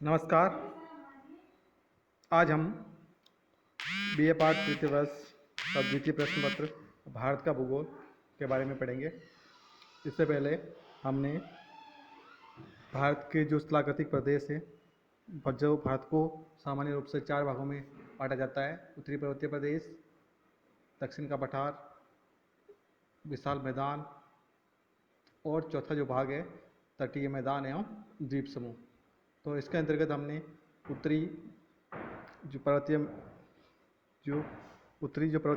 नमस्कार। आज हम बीए पार्ट तृतीय वर्ष का द्वितीय प्रश्न पत्र भारत का भूगोल के बारे में पढ़ेंगे। इससे पहले हमने भारत के जो स्थलाकृतिक प्रदेश है, जो भारत को सामान्य रूप से 4 भागों में बांटा जाता है: उत्तरी पर्वतीय प्रदेश, दक्षिण का पठार, विशाल मैदान और चौथा जो भाग है तटीय मैदान एवं द्वीप समूह। तो इसके अंतर्गत हमने उत्तरी जो पर्वतीय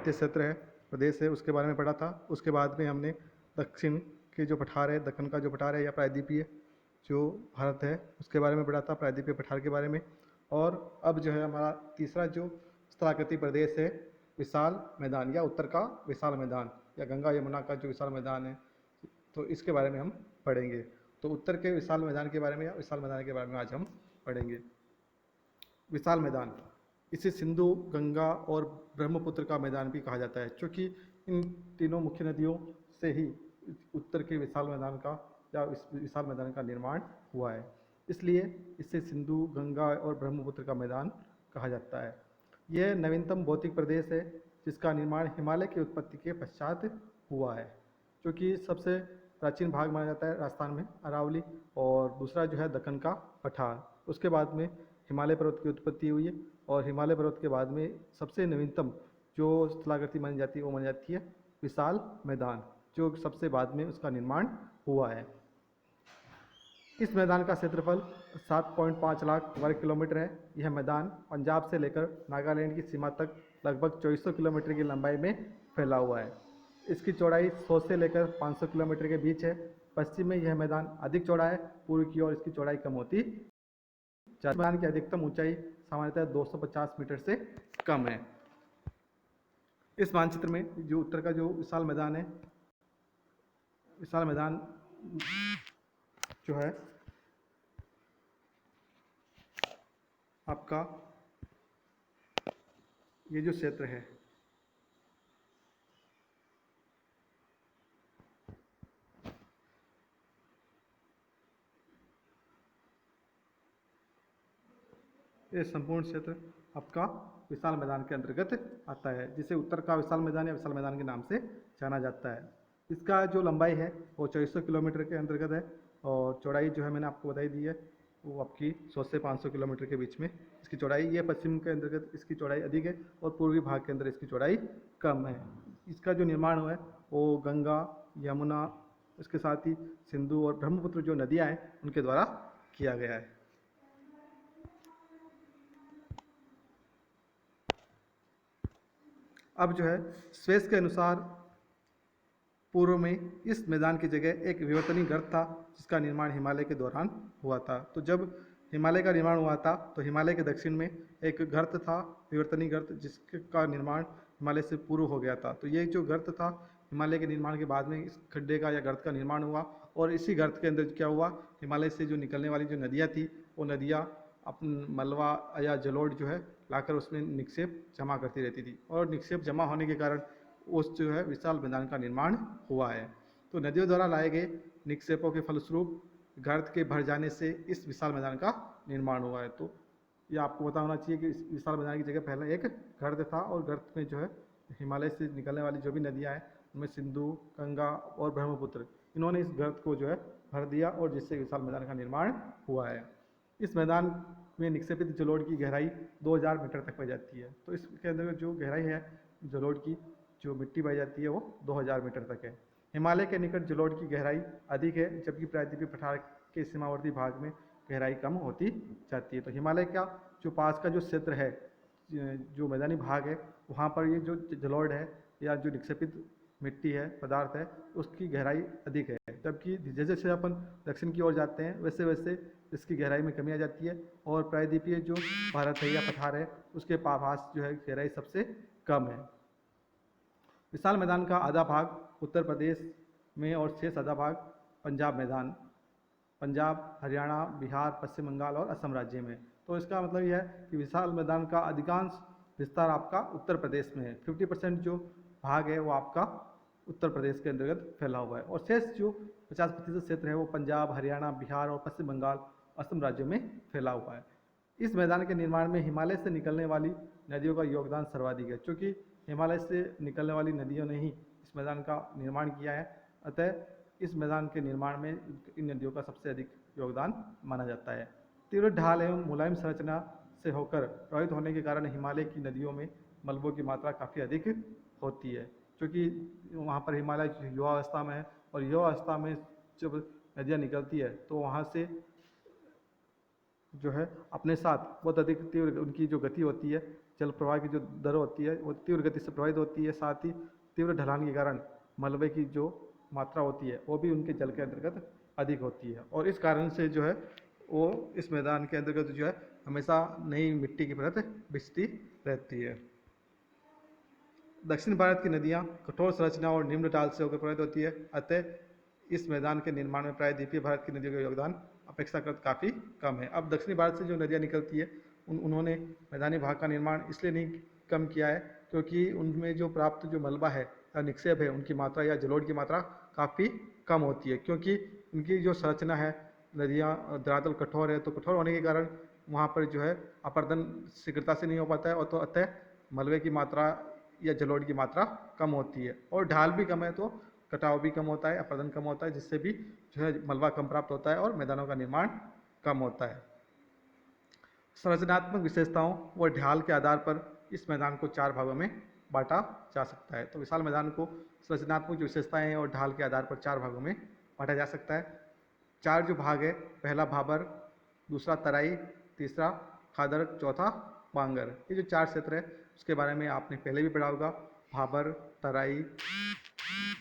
क्षेत्र है, प्रदेश है, उसके बारे में पढ़ा था। उसके बाद में हमने दक्षिण के जो पठार है, दक्कन का जो पठार है या प्रायद्वीपीय जो भारत है उसके बारे में पढ़ा था, प्रायद्वीपीय पठार के बारे में। और अब जो है हमारा तीसरा जो स्थलाकृतिक प्रदेश है, विशाल मैदान या उत्तर का विशाल मैदान या गंगा यमुना का जो विशाल मैदान है, तो इसके बारे में हम पढ़ेंगे। तो उत्तर के विशाल मैदान के बारे में या विशाल मैदान के बारे में आज हम पढ़ेंगे। विशाल मैदान, इसे सिंधु, गंगा और ब्रह्मपुत्र का मैदान भी कहा जाता है, क्योंकि इन तीनों मुख्य नदियों से ही उत्तर के विशाल मैदान का या विशाल मैदान का निर्माण हुआ है, इसलिए इसे सिंधु, गंगा और ब्रह्मपुत्र का मैदान कहा जाता है। यह नवीनतम भौतिक प्रदेश है जिसका निर्माण हिमालय की उत्पत्ति के पश्चात हुआ है, जो कि सबसे प्राचीन भाग माना जाता है राजस्थान में अरावली, और दूसरा जो है दक्कन का पठार। उसके बाद में हिमालय पर्वत की उत्पत्ति हुई है, और हिमालय पर्वत के बाद में सबसे नवीनतम जो स्थलाकृति मानी जाती है वो मानी जाती है विशाल मैदान, जो सबसे बाद में उसका निर्माण हुआ है। इस मैदान का क्षेत्रफल 7.5 लाख वर्ग किलोमीटर है। यह मैदान पंजाब से लेकर नागालैंड की सीमा तक लगभग 2400 किलोमीटर की लंबाई में फैला हुआ है। इसकी चौड़ाई 100 से लेकर 500 किलोमीटर के बीच है। पश्चिम में यह मैदान अधिक चौड़ा है, पूर्व की ओर इसकी चौड़ाई कम होती है। मैदान की अधिकतम ऊंचाई सामान्यतः 250 मीटर से कम है। इस मानचित्र में जो उत्तर का जो विशाल मैदान है, विशाल मैदान जो है आपका ये जो क्षेत्र है, ये संपूर्ण क्षेत्र आपका विशाल मैदान के अंतर्गत आता है, जिसे उत्तर का विशाल मैदान या विशाल मैदान के नाम से जाना जाता है। इसका जो लंबाई है वो 2400 किलोमीटर के अंतर्गत है, और चौड़ाई जो है मैंने आपको बताई दी है वो आपकी 100 से 500 किलोमीटर के बीच में इसकी चौड़ाई। ये पश्चिम के अंतर्गत इसकी चौड़ाई अधिक है और पूर्वी भाग के अंदर इसकी चौड़ाई कम है। इसका जो निर्माण हुआ है वो गंगा, यमुना, इसके साथ ही सिंधु और ब्रह्मपुत्र जो नदियाँ हैं उनके द्वारा किया गया है। अब जो है स्वेस के अनुसार पूर्व में इस मैदान की जगह एक विवर्तनी गर्त था, जिसका निर्माण हिमालय के दौरान हुआ था। तो जब हिमालय का निर्माण हुआ था तो हिमालय के दक्षिण में एक गर्त था, विवर्तनी गर्त, जिसका निर्माण हिमालय से पूर्व हो गया था। तो ये जो गर्त था, हिमालय के निर्माण के बाद में इस खड्डे का या गर्त का निर्माण हुआ, और इसी गर्त के अंदर क्या हुआ, हिमालय से जो निकलने वाली जो नदियाँ थी वो नदियाँ अपन मलबा या जलोढ़ जो है लाकर उसमें निक्षेप जमा करती रहती थी, और निक्षेप जमा होने के कारण उस जो है विशाल मैदान का निर्माण हुआ है। तो नदियों द्वारा लाए गए निक्षेपों के फलस्वरूप गर्त के भर जाने से इस विशाल मैदान का निर्माण हुआ है। तो ये आपको पता होना चाहिए कि इस विशाल मैदान की जगह पहले एक गर्त था, और गर्त में जो है हिमालय से निकलने वाली जो भी नदियाँ हैं उनमें सिंधु, गंगा और ब्रह्मपुत्र, इन्होंने इस गर्त को जो है भर दिया, और जिससे विशाल मैदान का निर्माण हुआ है। इस मैदान में निक्षेपित जलोढ़ की गहराई 2000 मीटर तक पाई जाती है। तो इसके अंदर जो गहराई है जलोढ़ की, जो मिट्टी पाई जाती है वो 2000 मीटर तक है। हिमालय के निकट जलोढ़ की गहराई अधिक है, जबकि प्रायद्वीपीय पठार के सीमावर्ती भाग में गहराई कम होती जाती है। तो हिमालय का जो पास का जो क्षेत्र है, जो मैदानी भाग है, वहाँ पर ये जो जलोढ़ है या जो निक्षेपित मिट्टी है, पदार्थ है, उसकी गहराई अधिक है। जबकि जैसे जैसे अपन दक्षिण की ओर जाते हैं वैसे वैसे इसकी गहराई में कमी आ जाती है, और प्रायद्वीपीय जो भारत है या पठार है उसके पास जो है गहराई सबसे कम है। विशाल मैदान का आधा भाग उत्तर प्रदेश में और शेष आधा भाग पंजाब मैदान, पंजाब, हरियाणा, बिहार, पश्चिम बंगाल और असम राज्य में। तो इसका मतलब यह है कि विशाल मैदान का अधिकांश विस्तार आपका उत्तर प्रदेश में है। 50% जो भाग है वो आपका उत्तर प्रदेश के अंतर्गत फैला हुआ है, और शेष जो 50% क्षेत्र है वो पंजाब, हरियाणा, बिहार और पश्चिम बंगाल, असम राज्यों में फैला हुआ है। इस मैदान के निर्माण में हिमालय से निकलने वाली नदियों का योगदान सर्वाधिक है, क्योंकि हिमालय से निकलने वाली नदियों ने ही इस मैदान का निर्माण किया है। अतः इस मैदान के निर्माण में इन नदियों का सबसे अधिक योगदान माना जाता है। तीव्र ढाल एवं मुलायम संरचना से होकर प्रभावित होने के कारण हिमालय की नदियों में मलबों की मात्रा काफ़ी अधिक होती है, क्योंकि वहाँ पर हिमालय युवावस्था में है और युवावस्था में जब नदियाँ निकलती है तो वहाँ से जो है अपने साथ बहुत अधिक तीव्र उनकी जो गति होती है, जल प्रवाह की जो दर होती है वो तीव्र गति से प्रभावित होती है। साथ ही तीव्र ढलान के कारण मलबे की जो मात्रा होती है वो भी उनके जल के अंतर्गत अधिक होती है, और इस कारण से जो है वो इस मैदान के अंतर्गत जो है हमेशा नई मिट्टी की परत बिछती रहती है। दक्षिण भारत की नदियाँ कठोर संरचना और निम्न ढाल से होकर प्रभावित होती है। अतः इस मैदान के निर्माण में प्रायद्वीपीय भारत की नदियों का योगदान अपेक्षाकृत काफ़ी कम है। अब दक्षिणी भारत से जो नदियाँ निकलती है उन्होंने मैदानी भाग का निर्माण इसलिए नहीं कम किया है क्योंकि उनमें जो प्राप्त जो मलबा है या निक्षेप है उनकी मात्रा या जलोढ़ की मात्रा काफ़ी कम होती है, क्योंकि उनकी जो संरचना है नदियाँ धरातल कठोर है, तो कठोर होने के कारण वहाँ पर जो है अपर्दन शीघ्रता से नहीं हो पाता है, और तो अतः मलबे की मात्रा या जलोढ़ की मात्रा कम होती है, और ढाल भी कम है तो कटाव भी कम होता है, अपर्दन कम होता है, जिससे भी जो है मलबा कम प्राप्त होता है और मैदानों का निर्माण कम होता है। संरचनात्मक विशेषताओं व ढाल के आधार पर इस मैदान को 4 भागों में बांटा जा सकता है। तो विशाल मैदान को संरचनात्मक जो विशेषताएं हैं और ढाल के आधार पर 4 भागों में बांटा जा सकता है। 4 जो भाग है, पहला भाबर, दूसरा तराई, तीसरा खादर, चौथा बांगर। ये जो 4 क्षेत्र है उसके बारे में आपने पहले भी पढ़ा होगा। भाबर, तराई,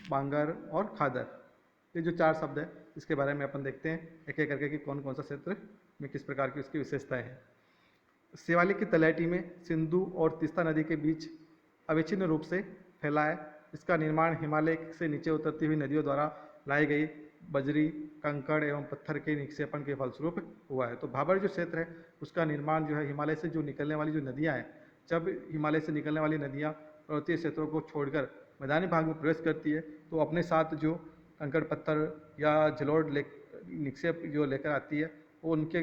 बांगर और खादर, ये जो 4 शब्द है इसके बारे में अपन देखते हैं एक एक करके कि कौन कौन सा क्षेत्र में किस प्रकार की उसकी विशेषताएं हैं। शिवालिक की तलहटी में सिंधु और तीस्ता नदी के बीच अविच्छिन्न रूप से फैला है। इसका निर्माण हिमालय से नीचे उतरती हुई नदियों द्वारा लाई गई बजरी, कंकड़ एवं पत्थर के निक्षेपण के फलस्वरूप हुआ है। तो भाबर जो क्षेत्र है उसका निर्माण जो है हिमालय से जो निकलने वाली जो नदियाँ हैं, जब हिमालय से निकलने वाली नदियाँ पर्वतीय क्षेत्रों को छोड़कर मैदानी भाग में प्रवेश करती है तो अपने साथ जो कंकड़ पत्थर या जलोढ़ निक्षेप जो लेकर आती है वो उनके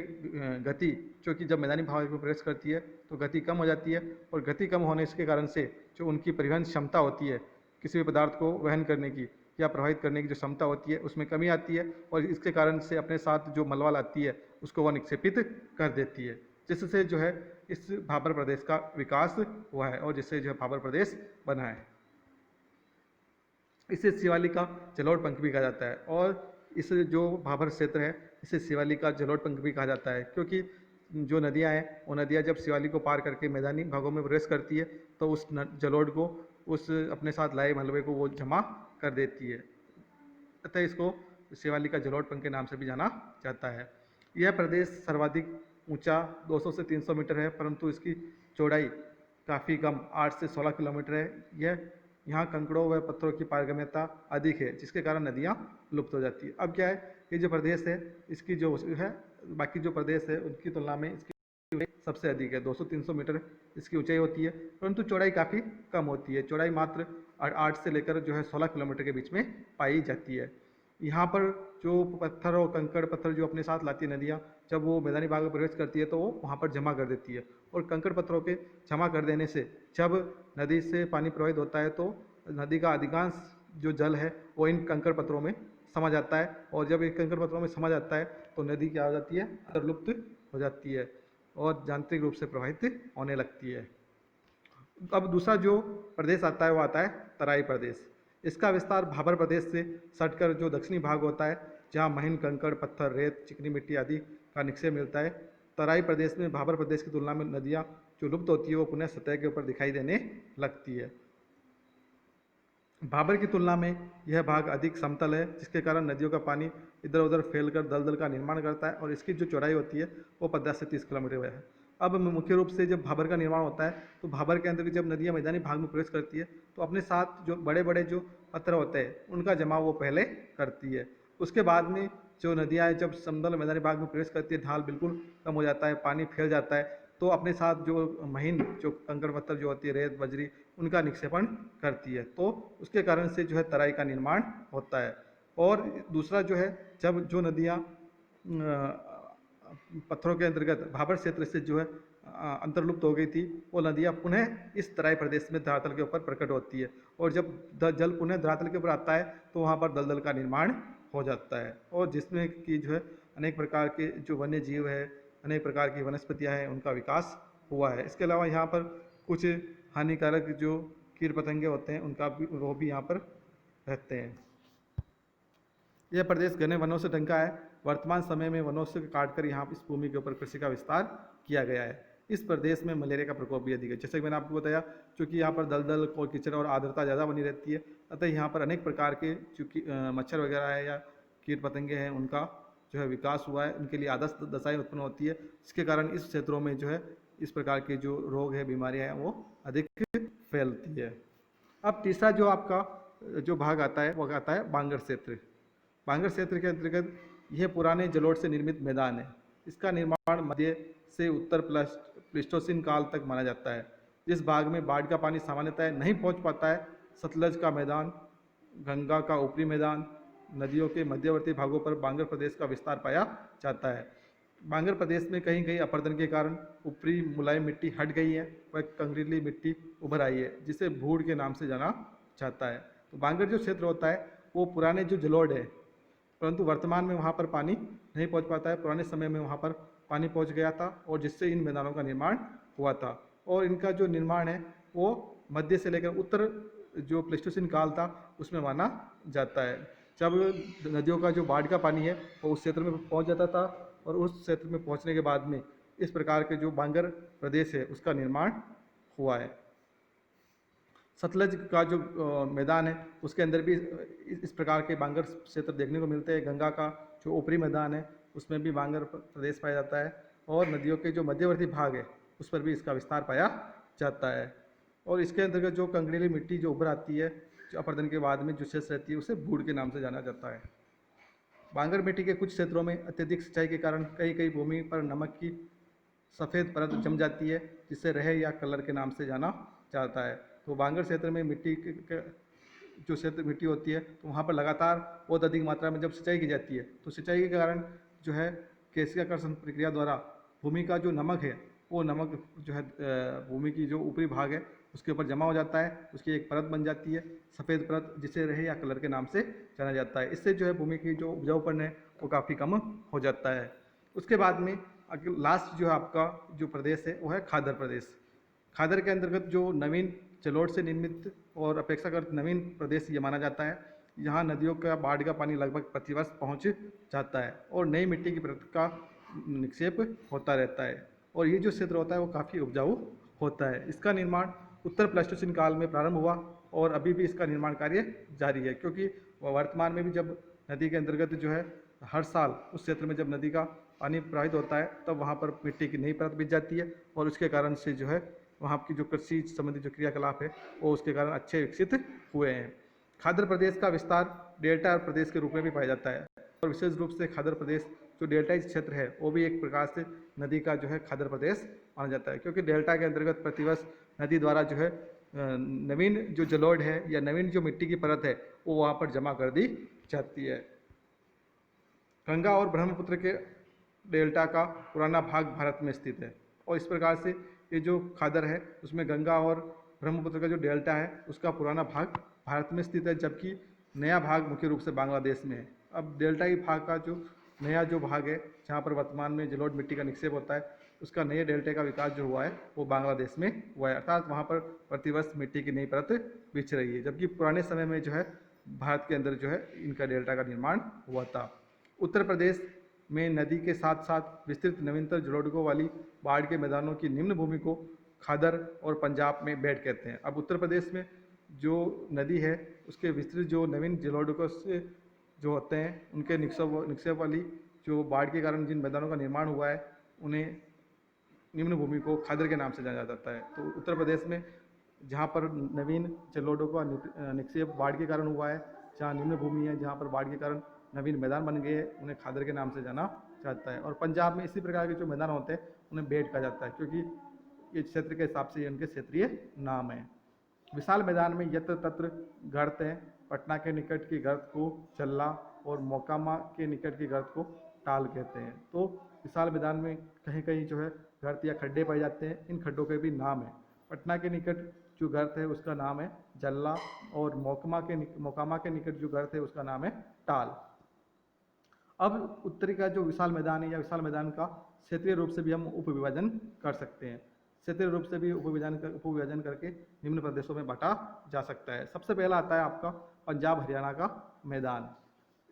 गति, क्योंकि जब मैदानी भाग में प्रवेश करती है तो गति कम हो जाती है, और गति कम होने के कारण से जो उनकी परिवहन क्षमता होती है किसी भी पदार्थ को वहन करने की या प्रभावित करने की जो क्षमता होती है उसमें कमी आती है, और इसके कारण से अपने साथ जो मलबा लाती है उसको वह निक्षेपित कर देती है, जिससे जो है इस भाबर प्रदेश का विकास हुआ है और जिससे जो है भाबर प्रदेश बना है। इसे शिवालिक का जलोढ़ पंख भी कहा जाता है, और इस जो भाबर क्षेत्र है इसे शिवालिक का जलोढ़ पंख भी कहा जाता है, क्योंकि जो नदियां हैं वो नदियां जब शिवालिक को पार करके मैदानी भागों में प्रवेश करती है तो उस जलोढ़ को उस अपने साथ लाए मलबे को वो जमा कर देती है। अतः इसको शिवालिक का जलोढ़ पंख के नाम से भी जाना जाता है। यह प्रदेश सर्वाधिक ऊंचा 200 से 300 मीटर है, परंतु इसकी चौड़ाई काफ़ी कम 8 से 16 किलोमीटर है। यहाँ कंकड़ों व पत्थरों की पारगम्यता अधिक है, जिसके कारण नदियाँ लुप्त हो जाती है। अब क्या है, ये जो प्रदेश है इसकी जो है बाकी जो प्रदेश है उनकी तुलना में इसकी सबसे अधिक है। 200-300 मीटर इसकी ऊंचाई होती है, परंतु चौड़ाई काफ़ी कम होती है। चौड़ाई मात्र 8 से लेकर जो है 16 किलोमीटर के बीच में पाई जाती है। यहाँ पर जो पत्थर और कंकड़ पत्थर जो अपने साथ लाती है नदियाँ, जब वो मैदानी भाग में प्रवेश करती है तो वो वहाँ पर जमा कर देती है, और कंकड़ पत्थरों के जमा कर देने से जब नदी से पानी प्रवाहित होता है तो नदी का अधिकांश जो जल है वो इन कंकड़ पत्थरों में समा जाता है, और जब इन कंकड़ पत्थरों में समा जाता है तो नदी क्या हो जाती है, लुप्त हो जाती है और यांत्रिक रूप से प्रभावित होने लगती है। अब दूसरा जो प्रदेश आता है वो आता है तराई प्रदेश। इसका विस्तार भाबर प्रदेश से सटकर जो दक्षिणी भाग होता है, जहाँ महीन कंकड़ पत्थर, रेत, चिकनी मिट्टी आदि का निक्षेप मिलता है। तराई प्रदेश में भाबर प्रदेश की तुलना में नदियाँ जो लुप्त होती है वो पुनः सतह के ऊपर दिखाई देने लगती है। भाबर की तुलना में यह भाग अधिक समतल है, जिसके कारण नदियों का पानी इधर उधर फैलकर दलदल का निर्माण करता है, और इसकी जो चौड़ाई होती है वो 50 से 30 किलोमीटर है। अब मुख्य रूप से जब भाबर का निर्माण होता है तो भाबर के अंदर जब नदियाँ मैदानी भाग में प्रवेश करती है तो अपने साथ जो बड़े बड़े जो पत्थर होते हैं उनका जमाव वो पहले करती है। उसके बाद में जो नदियाँ जब समतल मैदानी भाग में प्रवेश करती है, ढाल बिल्कुल कम हो जाता है, पानी फैल जाता है, तो अपने साथ जो महीन जो कंकड़ पत्थर जो होती है, रेत, बजरी, उनका निक्षेपण करती है, तो उसके कारण से जो है तराई का निर्माण होता है। और दूसरा जो है, जब जो नदियाँ पत्थरों के अंतर्गत भाबर क्षेत्र से जो है अंतर्लुप्त हो गई थी, वो नदियाँ पुनः इस तराई प्रदेश में धरातल के ऊपर प्रकट होती है। और जब जल पुनः धरातल के ऊपर आता है तो वहाँ पर दलदल का निर्माण हो जाता है, और जिसमें कि जो है अनेक प्रकार के जो वन्य जीव है, अनेक प्रकार की वनस्पतियाँ हैं, उनका विकास हुआ है। इसके अलावा यहाँ पर कुछ हानिकारक जो कीट पतंगे होते हैं उनका भी वो भी यहाँ पर रहते हैं। यह प्रदेश घने वनों से ढंका है। वर्तमान समय में वनों से काटकर यहाँ इस भूमि के ऊपर कृषि का विस्तार किया गया है। इस प्रदेश में मलेरिया का प्रकोप भी अधिक है। जैसे कि मैंने आपको बताया, चूँकि यहाँ पर दलदल और कीचड़ और आर्द्रता ज़्यादा बनी रहती है, अतः यहाँ पर अनेक प्रकार के चूँकि मच्छर वगैरह है या कीट पतंगे हैं, उनका जो है विकास हुआ है, उनके लिए आदर्श दशाएँ उत्पन्न होती है, जिसके कारण इस क्षेत्रों में जो है इस प्रकार के जो रोग है, बीमारियाँ हैं, वो अधिक फैलती है। अब तीसरा जो आपका जो भाग आता है वो आता है बांगर क्षेत्र। बांगर क्षेत्र के अंतर्गत यह पुराने जलोढ़ से निर्मित मैदान है। इसका निर्माण मध्य से उत्तर प्लीस्टोसीन काल तक माना जाता है। जिस भाग में बाढ़ का पानी सामान्यतः नहीं पहुंच पाता है, सतलज का मैदान, गंगा का ऊपरी मैदान, नदियों के मध्यवर्ती भागों पर बांगर प्रदेश का विस्तार पाया जाता है। बांगर प्रदेश में कहीं कहीं अपरदन के कारण ऊपरी मुलायम मिट्टी हट गई है, वह कंकरीली मिट्टी उभर आई है, जिसे भूड़ के नाम से जाना जाता है। तो बांगर जो क्षेत्र होता है वो पुराने जो जलोढ़ है, परंतु वर्तमान में वहाँ पर पानी नहीं पहुँच पाता है। पुराने समय में वहाँ पर पानी पहुँच गया था, और जिससे इन मैदानों का निर्माण हुआ था। और इनका जो निर्माण है वो मध्य से लेकर उत्तर जो प्लीस्टोसीन काल था उसमें माना जाता है, जब नदियों का जो बाढ़ का पानी है वो उस क्षेत्र में पहुँच जाता था, और उस क्षेत्र में पहुँचने के बाद में इस प्रकार के जो बांगर प्रदेश है उसका निर्माण हुआ है। सतलज का जो मैदान है उसके अंदर भी इस प्रकार के बांगर क्षेत्र देखने को मिलते हैं। गंगा का जो ऊपरी मैदान है उसमें भी बांगर प्रदेश पाया जाता है, और नदियों के जो मध्यवर्ती भाग है उस पर भी इसका विस्तार पाया जाता है। और इसके अंतर्गत जो कंकरीली मिट्टी जो उभर आती है, जो अपरदन के बाद में जो शेष रहती है, उसे भूड़ के नाम से जाना जाता है। बांगर मिट्टी के कुछ क्षेत्रों में अत्यधिक सिंचाई के कारण कई कई भूमि पर नमक की सफ़ेद परत जम जाती है, जिसे रहे या कलर के नाम से जाना जाता है। तो बांगर क्षेत्र में मिट्टी के जो क्षेत्र मिट्टी होती है, तो वहाँ पर लगातार बहुत अधिक मात्रा में जब सिंचाई की जाती है, तो सिंचाई के कारण जो है केशिकाकर्षण प्रक्रिया द्वारा भूमि का जो नमक है वो नमक जो है भूमि की जो ऊपरी भाग है उसके ऊपर जमा हो जाता है, उसकी एक परत बन जाती है, सफ़ेद परत, जिसे रहे या कलर के नाम से जाना जाता है। इससे जो है भूमि की जो उपजाऊपन है वो काफ़ी कम हो जाता है। उसके बाद में लास्ट जो है आपका जो प्रदेश है वो है खादर प्रदेश। खादर के अंतर्गत जो नवीन जलोढ़ से निर्मित और अपेक्षाकृत नवीन प्रदेश ये माना जाता है। यहाँ नदियों का बाढ़ का पानी लगभग प्रतिवर्ष पहुँच जाता है, और नई मिट्टी की परत का निक्षेप होता रहता है, और ये जो क्षेत्र होता है वो काफ़ी उपजाऊ होता है। इसका निर्माण उत्तर प्लीस्टोसीन काल में प्रारंभ हुआ, और अभी भी इसका निर्माण कार्य जारी है, क्योंकि वर्तमान में भी जब नदी के अंतर्गत जो है हर साल उस क्षेत्र में जब नदी का पानी प्रवाहित होता है तब वहाँ पर मिट्टी की नई परत बिछ जाती है, और उसके कारण से जो है वहाँ की जो कृषि संबंधी जो क्रियाकलाप है वो उसके कारण अच्छे विकसित हुए हैं। खादर प्रदेश का विस्तार डेल्टा प्रदेश के रूप में भी पाया जाता है, और विशेष रूप से खादर प्रदेश जो डेल्टाई क्षेत्र है वो भी एक प्रकार से नदी का जो है खादर प्रदेश माना जाता है, क्योंकि डेल्टा के अंतर्गत प्रतिवर्ष नदी द्वारा जो है नवीन जो जलोढ़ है या नवीन जो मिट्टी की परत है वो वहाँ पर जमा कर दी जाती है। गंगा और ब्रह्मपुत्र के डेल्टा का पुराना भाग भारत में स्थित है, और इस प्रकार से ये जो खादर है उसमें गंगा और ब्रह्मपुत्र का जो डेल्टा है उसका पुराना भाग भारत में स्थित है, जबकि नया भाग मुख्य रूप से बांग्लादेश में है। अब डेल्टाई भाग का जो नया जो भाग है जहाँ पर वर्तमान में जलोढ़ मिट्टी का निक्षेप होता है, उसका नए डेल्टा का विकास जो हुआ है वो बांग्लादेश में हुआ है, अर्थात वहाँ पर प्रतिवर्ष मिट्टी की नई परत बिछ रही है, जबकि पुराने समय में जो है भारत के अंदर जो है इनका डेल्टा का निर्माण हुआ था। उत्तर प्रदेश में नदी के साथ साथ विस्तृत नवीनतर जलोढ़ों वाली बाढ़ के मैदानों की निम्न भूमि को खादर और पंजाब में बेट कहते हैं। अब उत्तर प्रदेश में जो नदी है उसके विस्तृत जो नवीन जलोढ़ों से जो होते हैं उनके निक्षेप वाली जो बाढ़ के कारण जिन मैदानों का निर्माण हुआ है उन्हें निम्न भूमि को खादर के नाम से जाना जाता है। तो उत्तर प्रदेश में जहाँ पर नवीन जलोढ़ों का निक्षेप बाढ़ के कारण हुआ है, जहाँ निम्न भूमि है, जहाँ पर बाढ़ के कारण नवीन मैदान बन गए हैं, उन्हें खादर के नाम से जाना जाता है। और पंजाब में इसी प्रकार के जो मैदान होते हैं उन्हें बेट कहा जाता है, क्योंकि ये क्षेत्र के हिसाब से उनके क्षेत्रीय नाम है। विशाल मैदान में यत्र तत्र गर्त हैं। पटना के निकट की गर्त को चल्ला और मोकामा के निकट की गर्त को टाल कहते हैं। तो विशाल मैदान में कहीं कहीं जो है गर्त या खड्डे पाए जाते हैं। इन खड्डों के भी नाम है। पटना के निकट जो गर्त है उसका नाम है जल्ला, और मोकामा के निकट जो गर्त है उसका नाम है टाल। अब उत्तरी का जो विशाल मैदान है या विशाल मैदान का क्षेत्रीय रूप से भी हम उपविभाजन कर सकते हैं। क्षेत्रीय रूप से भी उपविभाजन करके निम्न प्रदेशों में बांटा जा सकता है। सबसे पहला आता है आपका पंजाब हरियाणा का मैदान।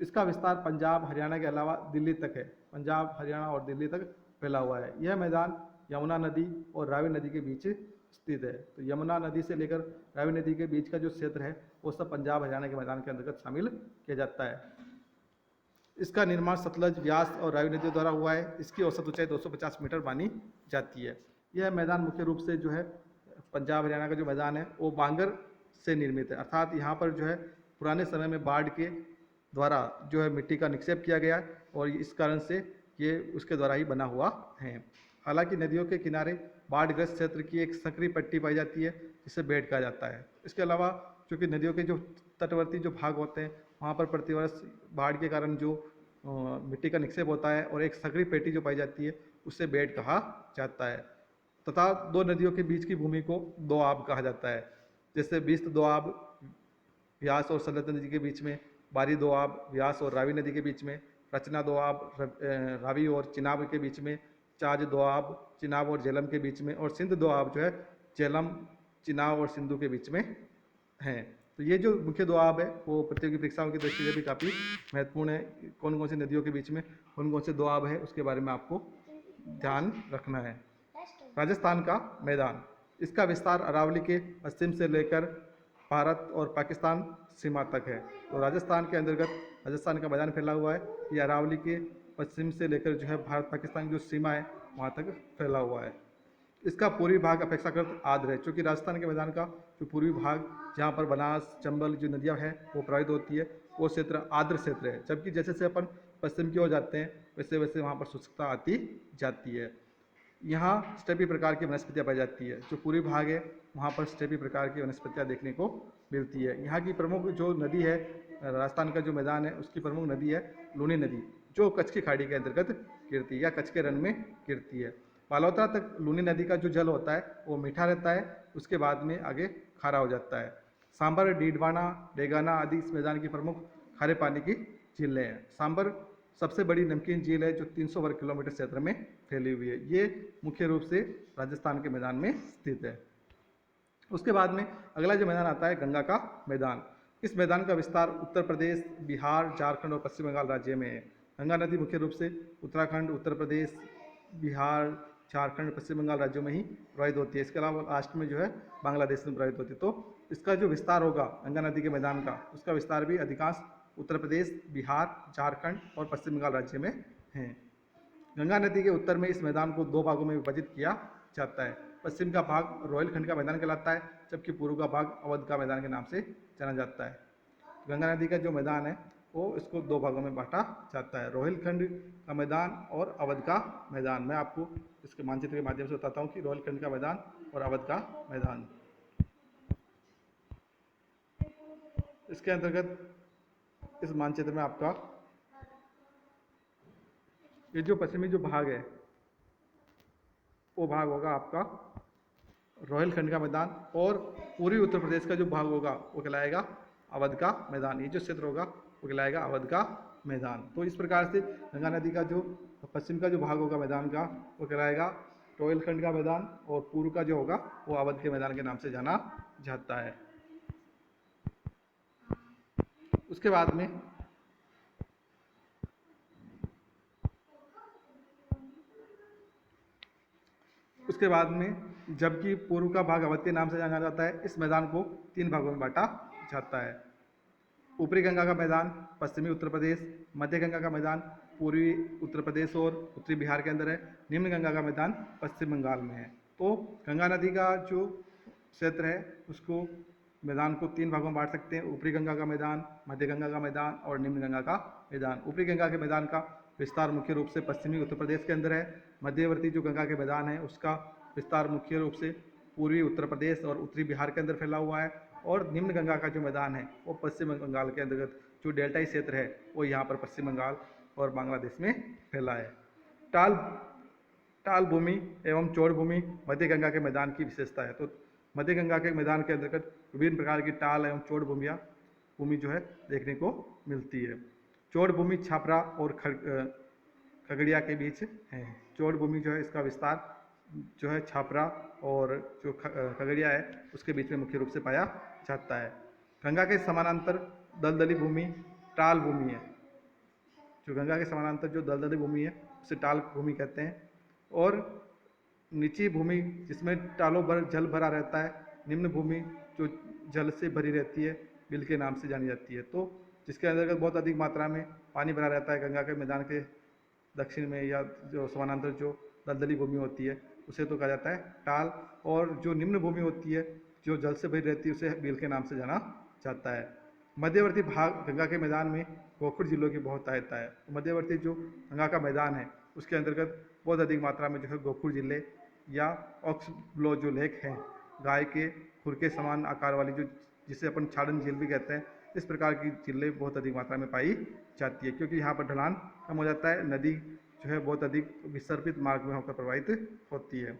इसका विस्तार पंजाब हरियाणा के अलावा दिल्ली तक है। पंजाब हरियाणा और दिल्ली तक फैला हुआ है। यह मैदान यमुना नदी और रावी नदी के बीच स्थित है। तो यमुना नदी से लेकर रावी नदी के बीच का जो क्षेत्र है वो सब पंजाब हरियाणा के मैदान के अंतर्गत शामिल किया जाता है। इसका निर्माण सतलज, व्यास और रावी नदियों द्वारा हुआ है। इसकी औसत ऊंचाई 250 मीटर मानी जाती है। यह मैदान मुख्य रूप से जो है पंजाब हरियाणा का जो मैदान है वो बांगर से निर्मित है, अर्थात यहाँ पर जो है पुराने समय में बाढ़ के द्वारा जो है मिट्टी का निक्षेप किया गया और इस कारण से ये उसके द्वारा ही बना हुआ है। हालांकि नदियों के किनारे बाढ़ग्रस्त क्षेत्र की एक संकरी पट्टी पाई जाती है जिसे बेट कहा जाता है। इसके अलावा चूँकि नदियों के जो तटवर्ती जो भाग होते हैं वहाँ पर प्रतिवर्ष बाढ़ के कारण जो मिट्टी का निक्षेप होता है और एक संकरी पेटी जो पाई जाती है उसे बेट कहा जाता है। तथा दो नदियों के बीच की भूमि को दोआब कहा जाता है। जैसे बिस्त दोआब व्यास और सतलज नदी के बीच में, बारी दोआब व्यास और रावी नदी के बीच में, रचना दोआब रावी और चिनाब के बीच में, चाज दोआब चिनाब और झेलम के बीच में, और सिंध दोआब जो है झेलम, चिनाब और सिंधु के बीच में है। तो ये जो मुख्य दोआब है वो प्रतियोगी परीक्षाओं की दृष्टि से भी काफ़ी महत्वपूर्ण है। कौन कौन सी नदियों के बीच में कौन कौन से दोआब है उसके बारे में आपको ध्यान रखना है। राजस्थान का मैदान, इसका विस्तार अरावली के पश्चिम से लेकर भारत और पाकिस्तान सीमा तक है। तो राजस्थान के अंतर्गत राजस्थान का मैदान फैला हुआ है। ये अरावली के पश्चिम से लेकर जो है भारत पाकिस्तान की जो सीमा है वहाँ तक फैला हुआ है। इसका पूर्वी भाग अपेक्षाकृत आर्द्र है, क्योंकि राजस्थान के मैदान का जो पूर्वी भाग जहाँ पर बनास चंबल जो नदियाँ हैं वो प्रवाहित होती है वो क्षेत्र आर्द्र क्षेत्र है। जबकि जैसे जैसे अपन पश्चिम की ओर जाते हैं वैसे वैसे वहाँ पर शुष्कता आती जाती है। यहाँ स्टेपी प्रकार की वनस्पतियाँ पाई जाती है। जो पूर्वी भाग है वहाँ पर स्टेपी प्रकार की वनस्पतियाँ देखने को मिलती है। यहाँ की प्रमुख जो नदी है, राजस्थान का जो मैदान है उसकी प्रमुख नदी है लूनी नदी, जो कच्छ की खाड़ी के अंतर्गत गिरती है या कच्छ के रन में गिरती है। बालोतरा तक लूनी नदी का जो जल होता है वो मीठा रहता है, उसके बाद में आगे खारा हो जाता है। सांबर, डीडवाना, डेगाना आदि इस मैदान की प्रमुख खारे पानी की झीलें हैं। सांबर सबसे बड़ी नमकीन झील है जो 300 वर्ग किलोमीटर क्षेत्र में फैली हुई है। ये मुख्य रूप से राजस्थान के मैदान में स्थित है। उसके बाद में अगला जो मैदान आता है गंगा का मैदान। इस मैदान का विस्तार उत्तर प्रदेश, बिहार, झारखंड और पश्चिम बंगाल राज्य में है। गंगा नदी मुख्य रूप से उत्तराखंड, उत्तर प्रदेश, बिहार, झारखंड, पश्चिम बंगाल राज्यों में ही प्रवाहित होती है। इसके अलावा लास्ट में जो है बांग्लादेश में प्रवाहित होती है। तो इसका जो विस्तार होगा गंगा नदी के मैदान का, उसका विस्तार भी अधिकांश उत्तर प्रदेश, बिहार, झारखंड और पश्चिम बंगाल राज्य में है। गंगा नदी के उत्तर में इस मैदान को दो भागों में विभाजित किया जाता है। पश्चिम का भाग रोहिलखंड का मैदान कहलाता है, जबकि पूर्व का भाग अवध का मैदान के नाम से जाना जाता है। गंगा नदी का जो मैदान है वो इसको दो भागों में बांटा जाता है, रोहिलखंड का मैदान और अवध का मैदान। मैं आपको इसके मानचित्र के माध्यम से बताता हूँ कि रोहिलखंड का मैदान और अवध का मैदान। इसके अंतर्गत इस मानचित्र में आपका ये जो पश्चिमी जो भाग है वो भाग होगा आपका रोहिलखंड का मैदान, और पूर्वी उत्तर प्रदेश का जो भाग होगा वो कहलाएगा अवध का मैदान। ये जो क्षेत्र होगा वो कहलाएगा अवध का मैदान। तो इस प्रकार से गंगा नदी का जो पश्चिम का जो भाग होगा मैदान का वो कहलाएगा रोहिलखंड का मैदान, और पूर्व का जो होगा वो अवध के मैदान के नाम से जाना जाता है। उसके बाद में जबकि पूर्व का भाग अवध के नाम से जाना जाता है, इस मैदान को तीन भागों में बांटा जाता है। ऊपरी गंगा का मैदान पश्चिमी उत्तर प्रदेश, मध्य गंगा का मैदान पूर्वी उत्तर प्रदेश और उत्तरी बिहार के अंदर है, निम्न गंगा का मैदान पश्चिम बंगाल में है। तो गंगा नदी का जो क्षेत्र है उसको मैदान को तीन भागों में बांट सकते हैं, ऊपरी गंगा का मैदान, मध्य गंगा का मैदान और निम्न गंगा का मैदान। ऊपरी गंगा के मैदान का विस्तार मुख्य रूप से पश्चिमी उत्तर प्रदेश के अंदर है। मध्यवर्ती जो गंगा के मैदान है उसका विस्तार मुख्य रूप से पूर्वी उत्तर प्रदेश और उत्तरी बिहार के अंदर फैला हुआ है, और निम्न गंगा का जो मैदान है वो पश्चिम बंगाल के अंतर्गत जो डेल्टाई क्षेत्र है वो यहाँ पर पश्चिम बंगाल और बांग्लादेश में फैला है। टाल टाल भूमि एवं चौड़ भूमि मध्य गंगा के मैदान की विशेषता है। तो मध्य गंगा के मैदान के अंतर्गत विभिन्न प्रकार की टाल एवं चौड़ भूमि जो है देखने को मिलती है। चौड़ भूमि छापरा और खगड़िया के बीच है। चौड़ भूमि जो है इसका विस्तार जो है छापरा और जो खगड़िया है उसके बीच में मुख्य रूप से पाया जाता है। गंगा के समानांतर दलदली भूमि टाल भूमि है। जो गंगा के समानांतर जो दलदली भूमि है उसे टाल भूमि कहते हैं। और नीची भूमि जिसमें टालों भर जल भरा रहता है, निम्न भूमि जो जल से भरी रहती है बिल के नाम से जानी जाती है। तो जिसके अंतर्गत बहुत अधिक मात्रा में पानी भरा रहता है गंगा के मैदान के दक्षिण में, या जो समानांतर जो दलदली भूमि होती है उसे तो कहा जाता है टाल। और जो निम्न भूमि होती है जो जल से भरी रहती है उसे बिल के नाम से जाना जाता है। मध्यवर्ती भाग गंगा के मैदान में गोखुर जिलों की बहुत सहायता है। मध्यवर्ती जो गंगा का मैदान है उसके अंतर्गत बहुत अधिक मात्रा में जो है गोखुर जिले या ऑक्सब्लो जो लेक हैं, गाय के खुर के समान आकार वाली जो जिसे अपन छाड़न झील भी कहते हैं, इस प्रकार की झीलें बहुत अधिक मात्रा में पाई जाती है क्योंकि यहाँ पर ढलान कम हो जाता है। नदी जो है बहुत अधिक विसर्पित मार्ग में होकर प्रवाहित होती है।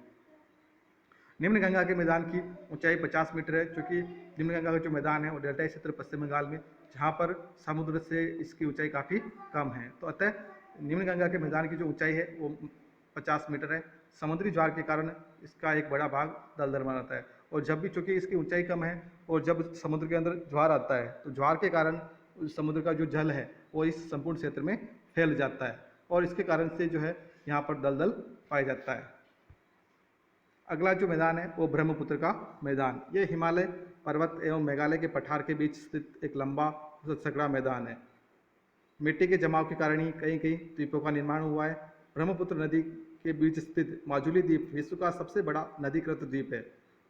निम्न गंगा के मैदान की ऊंचाई 50 मीटर है, क्योंकि निम्न गंगा का जो मैदान है वो डेल्टाई क्षेत्र पश्चिम बंगाल में, जहाँ पर समुद्र से इसकी ऊंचाई काफ़ी कम है। तो अतः निम्न गंगा के मैदान की जो ऊंचाई है वो 50 मीटर है। समुद्री ज्वार के कारण इसका एक बड़ा भाग दलदल बना रहता है। और जब भी चूँकि इसकी ऊंचाई कम है और जब समुद्र के अंदर ज्वार आता है तो ज्वार के कारण समुद्र का जो जल है वो इस संपूर्ण क्षेत्र में फैल जाता है और इसके कारण से जो है यहाँ पर दलदल पाया जाता है। अगला जो मैदान है वो ब्रह्मपुत्र का मैदान। ये हिमालय पर्वत एवं मेघालय के पठार के बीच स्थित एक लंबा सकड़ा मैदान है। मिट्टी के जमाव के कारण ही कई कई द्वीपों का निर्माण हुआ है। ब्रह्मपुत्र नदी के बीच स्थित माजुली द्वीप विश्व का सबसे बड़ा नदीकृत द्वीप है।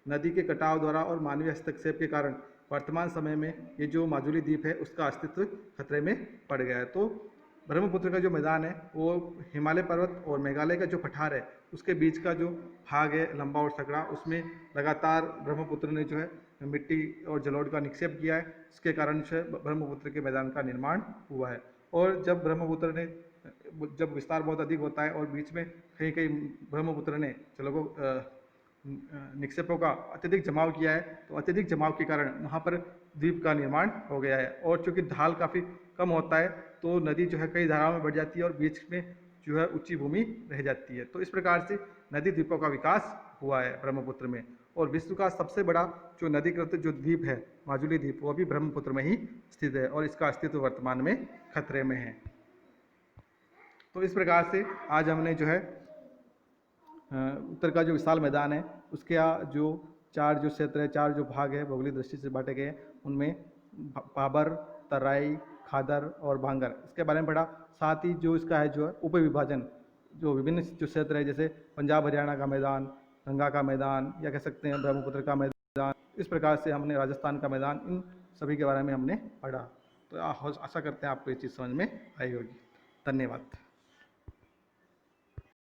नदी के कटाव द्वारा और मानवीय हस्तक्षेप के कारण वर्तमान समय में ये जो माजुली द्वीप है उसका अस्तित्व खतरे में पड़ गया है। तो ब्रह्मपुत्र का जो मैदान है वो हिमालय पर्वत और मेघालय का जो पठार है उसके बीच का जो भाग है लंबा और सकड़ा, उसमें लगातार ब्रह्मपुत्र ने जो है मिट्टी और जलोढ़ का निक्षेप किया है। इसके कारण जो है ब्रह्मपुत्र के मैदान का निर्माण हुआ है। और जब ब्रह्मपुत्र ने जब विस्तार बहुत अधिक होता है और बीच में कहीं कहीं ब्रह्मपुत्र ने जलों निक्षेपों का अत्यधिक जमाव किया है, तो अत्यधिक जमाव के कारण वहाँ पर द्वीप का निर्माण हो गया है। और चूँकि ढाल काफ़ी कम होता है तो नदी जो है कई धाराओं में बढ़ जाती है और बीच में जो है ऊंची भूमि रह जाती है। तो इस प्रकार से नदी द्वीपों का विकास हुआ है ब्रह्मपुत्र में। और विश्व का सबसे बड़ा जो नदीकृत जो द्वीप है माजुली द्वीप, वो भी ब्रह्मपुत्र में ही स्थित है और इसका अस्तित्व वर्तमान में खतरे में है। तो इस प्रकार से आज हमने जो है उत्तर का जो विशाल मैदान है उसके जो चार जो क्षेत्र है, चार जो भाग है भौगोलिक दृष्टि से बांटे गए, उनमें पाबर, तराई, खादर और भांगर, इसके बारे में पढ़ा। साथ ही जो इसका है जो है उपविभाजन, जो विभिन्न जो क्षेत्र है जैसे पंजाब हरियाणा का मैदान, गंगा का मैदान, या कह सकते हैं ब्रह्मपुत्र का मैदान, इस प्रकार से हमने राजस्थान का मैदान, इन सभी के बारे में हमने पढ़ा। तो आशा करते हैं आपको ये चीज़ समझ में आई होगी। धन्यवाद।